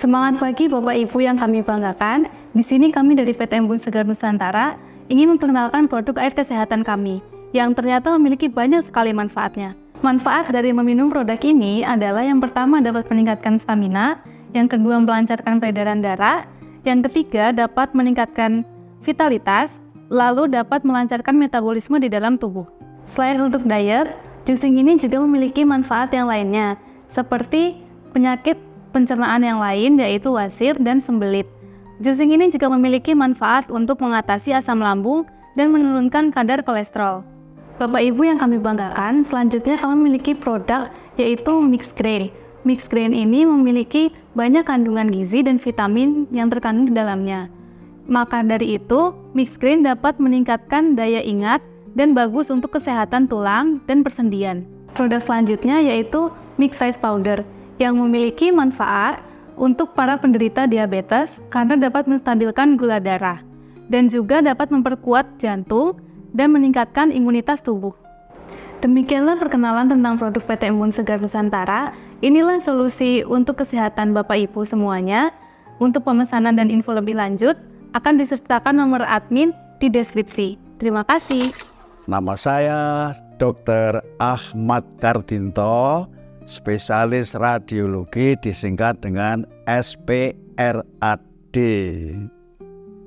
Semangat pagi Bapak Ibu yang kami banggakan. Di sini kami dari PT Embun Segar Nusantara ingin memperkenalkan produk air kesehatan kami yang ternyata memiliki banyak sekali manfaatnya. Manfaat dari meminum produk ini adalah yang pertama dapat meningkatkan stamina, yang kedua melancarkan peredaran darah, yang ketiga dapat meningkatkan vitalitas, lalu dapat melancarkan metabolisme di dalam tubuh. Selain untuk diet, juicing ini juga memiliki manfaat yang lainnya, seperti penyakit pencernaan yang lain yaitu wasir dan sembelit. Juicing ini juga memiliki manfaat untuk mengatasi asam lambung dan menurunkan kadar kolesterol. Bapak Ibu yang kami banggakan, selanjutnya kami memiliki produk yaitu Mixed Grain. Mixed Grain ini memiliki banyak kandungan gizi dan vitamin yang terkandung di dalamnya. Maka dari itu, Mixed Grain dapat meningkatkan daya ingat dan bagus untuk kesehatan tulang dan persendian. Produk selanjutnya yaitu Mixed Rice Powder yang memiliki manfaat untuk para penderita diabetes karena dapat menstabilkan gula darah dan juga dapat memperkuat jantung dan meningkatkan imunitas tubuh. Demikianlah perkenalan tentang produk PT Embun Segar Nusantara. Inilah solusi untuk kesehatan Bapak Ibu semuanya. Untuk pemesanan dan info lebih lanjut akan disertakan nomor admin di deskripsi. Terima kasih. Nama saya Dr. Ahmad Kardinto, spesialis radiologi disingkat dengan SPRAD.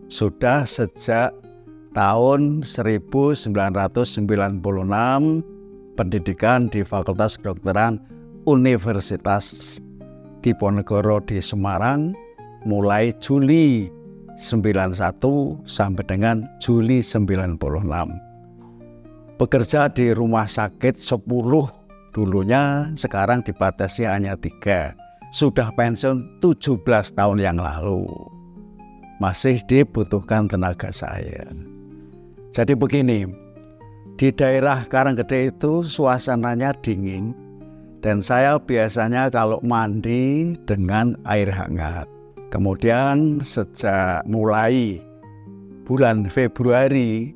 Sudah sejak tahun 1996 pendidikan di Fakultas Kedokteran Universitas Diponegoro di Semarang mulai Juli 91 sampai dengan Juli 96. Bekerja di rumah sakit 10 dulunya, sekarang dibatasi hanya 3. Sudah pensiun 17 tahun yang lalu. Masih dibutuhkan tenaga saya. Jadi begini, di daerah Karanggede itu suasananya dingin. Dan saya biasanya kalau mandi dengan air hangat. Kemudian sejak mulai bulan Februari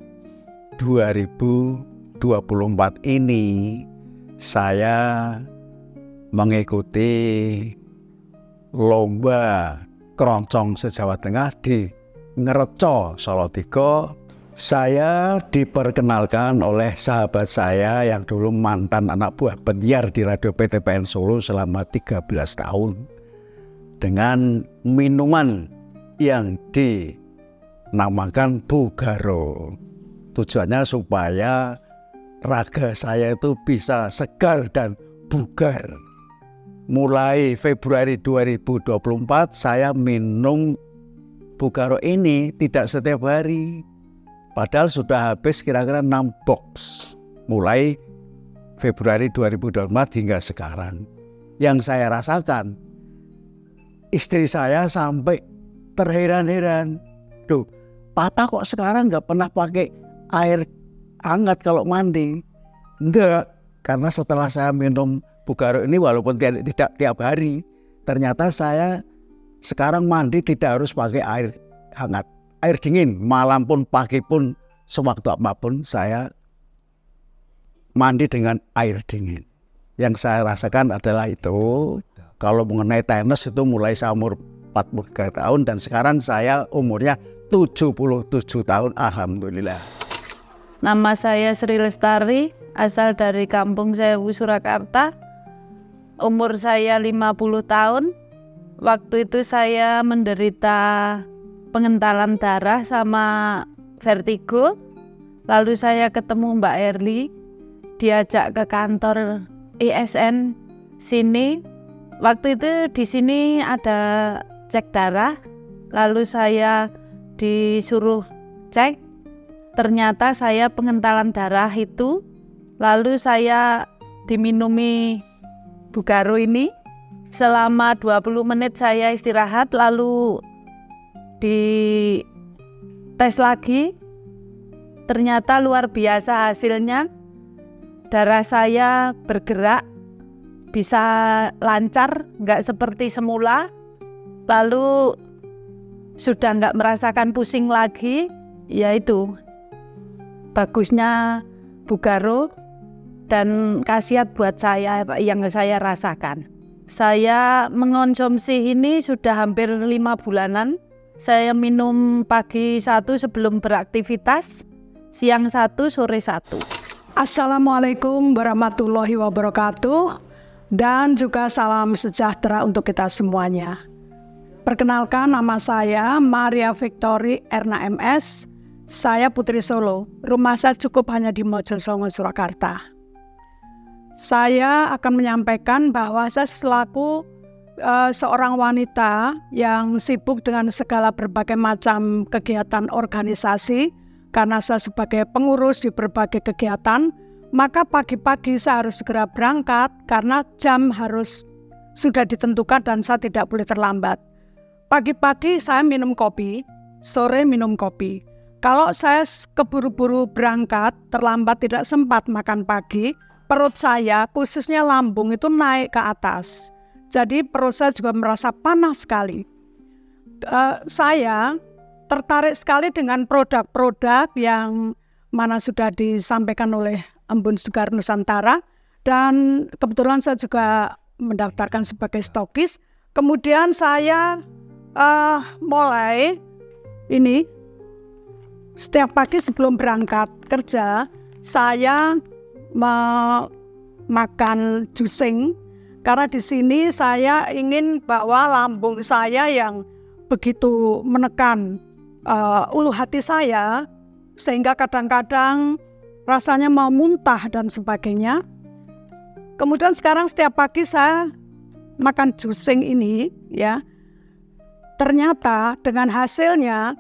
2024 ini, saya mengikuti lomba keroncong se-Jawa Tengah di Ngereco, Salatiga. Saya diperkenalkan oleh sahabat saya yang dulu mantan anak buah penyiar di Radio PTPN Solo selama 13 tahun dengan minuman yang dinamakan Bugaro. Tujuannya supaya raga saya itu bisa segar dan bugar. Mulai Februari 2024 saya minum Bugaro ini tidak setiap hari. Padahal sudah habis kira-kira 6 box. Mulai Februari 2024 hingga sekarang. Yang saya rasakan, istri saya sampai terheran-heran. Duh, Papa kok sekarang nggak pernah pakai air hangat kalau mandi? Enggak, karena setelah saya minum Bugaro ini walaupun tidak tiap hari, ternyata saya sekarang mandi tidak harus pakai air hangat, air dingin. Malam pun, pagi pun, sewaktu apapun saya mandi dengan air dingin. Yang saya rasakan adalah itu. Kalau mengenai tenis itu mulai saya umur 43 tahun dan sekarang saya umurnya 77 tahun, alhamdulillah. Nama saya Sri Lestari, asal dari Kampung Sewu, Surakarta. Umur saya 50 tahun. Waktu itu saya menderita pengentalan darah sama vertigo. Lalu saya ketemu Mbak Erli, diajak ke kantor ISN sini. Waktu itu di sini ada cek darah. Lalu saya disuruh cek. Ternyata saya pengentalan darah itu, lalu saya diminumi Bugaro ini. Selama 20 menit saya istirahat, lalu dites lagi. Ternyata luar biasa hasilnya. Darah saya bergerak, bisa lancar, nggak seperti semula. Lalu sudah nggak merasakan pusing lagi, yaitu bagusnya Bugaro dan khasiat buat saya yang saya rasakan. Saya mengonsumsi ini sudah hampir 5 bulanan. Saya minum pagi 1 sebelum beraktivitas, siang 1, sore 1. Assalamualaikum warahmatullahi wabarakatuh, dan juga salam sejahtera untuk kita semuanya. Perkenalkan, nama saya Maria Victory Erna MS. Saya putri Solo. Rumah saya cukup hanya di Mojosongo, Surakarta. Saya akan menyampaikan bahwa saya selaku seorang wanita yang sibuk dengan segala berbagai macam kegiatan organisasi, karena saya sebagai pengurus di berbagai kegiatan, maka pagi-pagi saya harus segera berangkat karena jam harus sudah ditentukan dan saya tidak boleh terlambat. Pagi-pagi saya minum kopi, sore minum kopi. Kalau saya keburu-buru berangkat, terlambat tidak sempat makan pagi, perut saya, khususnya lambung itu naik ke atas. Jadi perut saya juga merasa panas sekali. Saya tertarik sekali dengan produk-produk yang mana sudah disampaikan oleh Embun Segar Nusantara, dan kebetulan saya juga mendaftarkan sebagai stokis. Kemudian saya mulai ini setiap pagi sebelum berangkat kerja saya makan juicing. Karena di sini saya ingin bahwa lambung saya yang begitu menekan ulu hati saya, sehingga kadang-kadang rasanya mau muntah dan sebagainya. Kemudian sekarang setiap pagi saya makan juicing ini, ya. Ternyata dengan hasilnya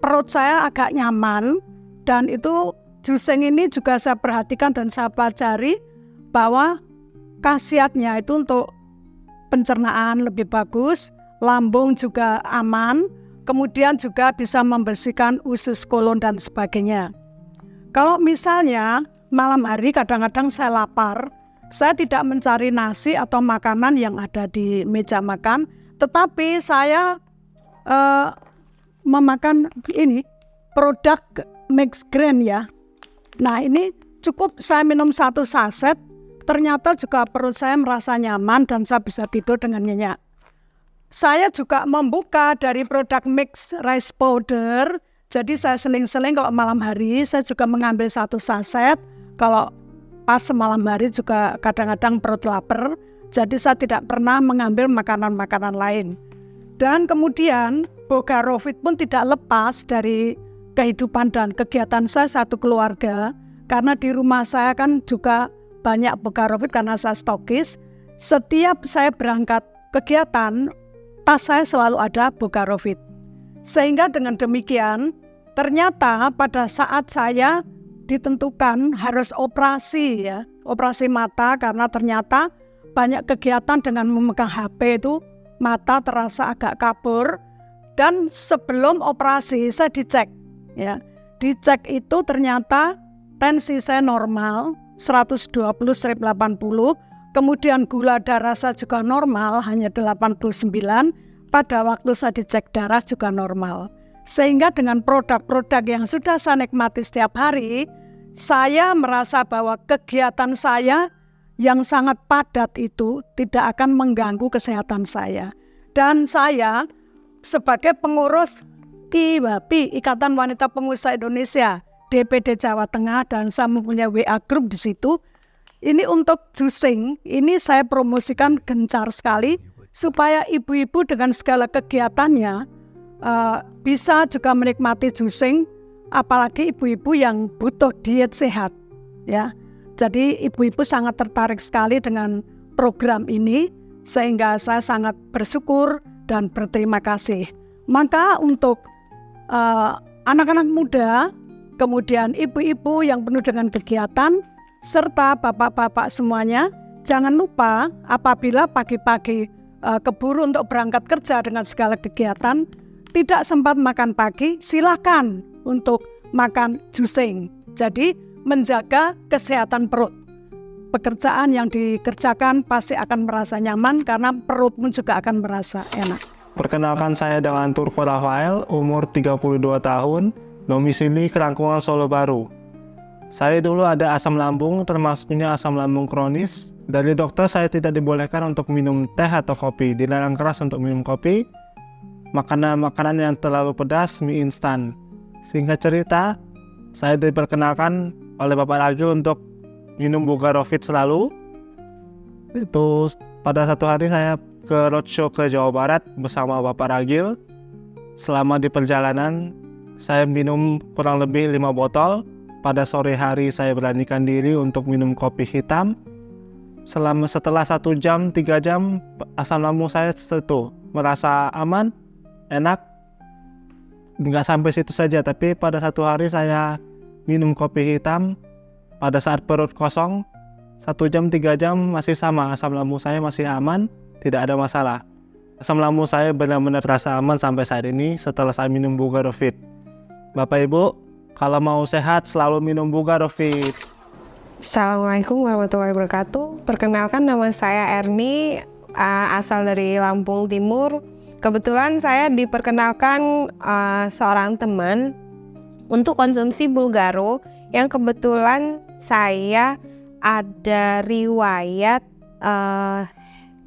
perut saya agak nyaman, dan itu juicing ini juga saya perhatikan dan saya pelajari bahwa khasiatnya itu untuk pencernaan lebih bagus, lambung juga aman, kemudian juga bisa membersihkan usus kolon dan sebagainya. Kalau misalnya malam hari kadang-kadang saya lapar, saya tidak mencari nasi atau makanan yang ada di meja makan, tetapi saya memakan ini produk mix grain, ya. Nah, ini cukup saya minum 1 saset, ternyata juga perut saya merasa nyaman dan saya bisa tidur dengan nyenyak. Saya juga membuka dari produk mix rice powder, jadi saya seling-seling kalau malam hari saya juga mengambil 1 saset, kalau pas malam hari juga kadang-kadang perut lapar, jadi saya tidak pernah mengambil makanan-makanan lain. Dan kemudian Bogarovit pun tidak lepas dari kehidupan dan kegiatan saya satu keluarga, karena di rumah saya kan juga banyak Bogarovit karena saya stokis. Setiap saya berangkat kegiatan, tas saya selalu ada Bogarovit. Sehingga dengan demikian, ternyata pada saat saya ditentukan harus operasi, ya, operasi mata, karena ternyata banyak kegiatan dengan memegang HP itu mata terasa agak kabur. Dan sebelum operasi saya dicek, ya, dicek itu ternyata tensi saya normal 120/80, kemudian gula darah saya juga normal hanya 89, pada waktu saya dicek darah juga normal. Sehingga dengan produk-produk yang sudah saya nikmati setiap hari, saya merasa bahwa kegiatan saya yang sangat padat itu tidak akan mengganggu kesehatan saya. Dan saya sebagai pengurus IWAPI, Ikatan Wanita Pengusaha Indonesia, DPD Jawa Tengah, dan saya mempunyai WA group di situ. Ini untuk juicing, ini saya promosikan gencar sekali supaya ibu-ibu dengan segala kegiatannya bisa juga menikmati juicing, apalagi ibu-ibu yang butuh diet sehat, ya. Jadi ibu-ibu sangat tertarik sekali dengan program ini, sehingga saya sangat bersyukur dan berterima kasih. Maka untuk anak-anak muda, kemudian ibu-ibu yang penuh dengan kegiatan, serta bapak-bapak semuanya, jangan lupa apabila pagi-pagi keburu untuk berangkat kerja dengan segala kegiatan, tidak sempat makan pagi, silakan untuk makan juicing. Jadi menjaga kesehatan perut. Pekerjaan yang dikerjakan pasti akan merasa nyaman karena perutmu juga akan merasa enak. Perkenalkan, saya dengan Turko Rafael, umur 32 tahun, domisili Kerangkungan Solo Baru. Saya dulu ada asam lambung, termasuknya asam lambung kronis. Dari dokter saya tidak dibolehkan untuk minum teh atau kopi, dilarang keras untuk minum kopi, makanan yang terlalu pedas, mie instan. Singkat cerita, saya diperkenalkan oleh Bapak Ragil untuk minum Bulgarovit selalu. Itu pada satu hari saya ke roadshow ke Jawa Barat bersama Bapak Ragil. Selama di perjalanan, saya minum kurang lebih 5 botol. Pada sore hari saya beranikan diri untuk minum kopi hitam. Setelah 1 jam, 3 jam, asam lambung saya merasa aman, enak. Nggak sampai situ saja, tapi pada satu hari saya minum kopi hitam. Pada saat perut kosong, 1 jam, 3 jam masih sama, asam lambung saya masih aman, tidak ada masalah. Asam lambung saya benar-benar terasa aman sampai saat ini setelah saya minum Bulgarovit. Bapak Ibu, kalau mau sehat selalu minum Bulgarovit. Assalamualaikum warahmatullahi wabarakatuh. Perkenalkan, nama saya Erni, asal dari Lampung Timur. Kebetulan saya diperkenalkan seorang teman untuk konsumsi Bulgaro, yang kebetulan saya ada riwayat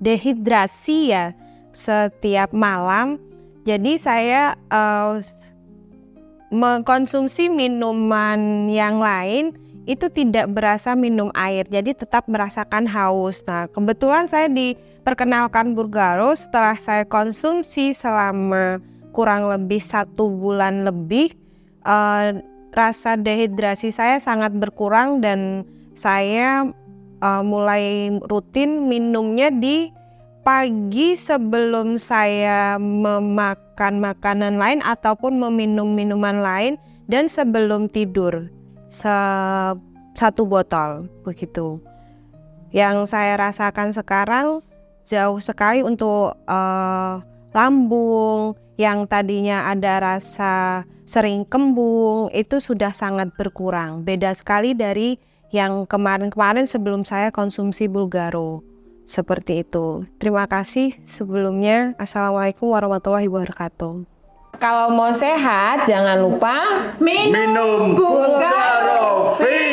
dehidrasi ya setiap malam. Jadi saya mengkonsumsi minuman yang lain itu tidak berasa minum air, jadi tetap merasakan haus. Nah, kebetulan saya diperkenalkan Bulgaro setelah saya konsumsi selama kurang lebih 1 bulan lebih. Rasa dehidrasi saya sangat berkurang dan saya mulai rutin minumnya di pagi sebelum saya memakan makanan lain ataupun meminum minuman lain, dan sebelum tidur 1 botol begitu. Yang saya rasakan sekarang jauh sekali untuk lambung yang tadinya ada rasa sering kembung, itu sudah sangat berkurang. Beda sekali dari yang kemarin-kemarin sebelum saya konsumsi Bulgaro. Seperti itu. Terima kasih sebelumnya. Assalamualaikum warahmatullahi wabarakatuh. Kalau mau sehat, jangan lupa Minum Bulgarovit.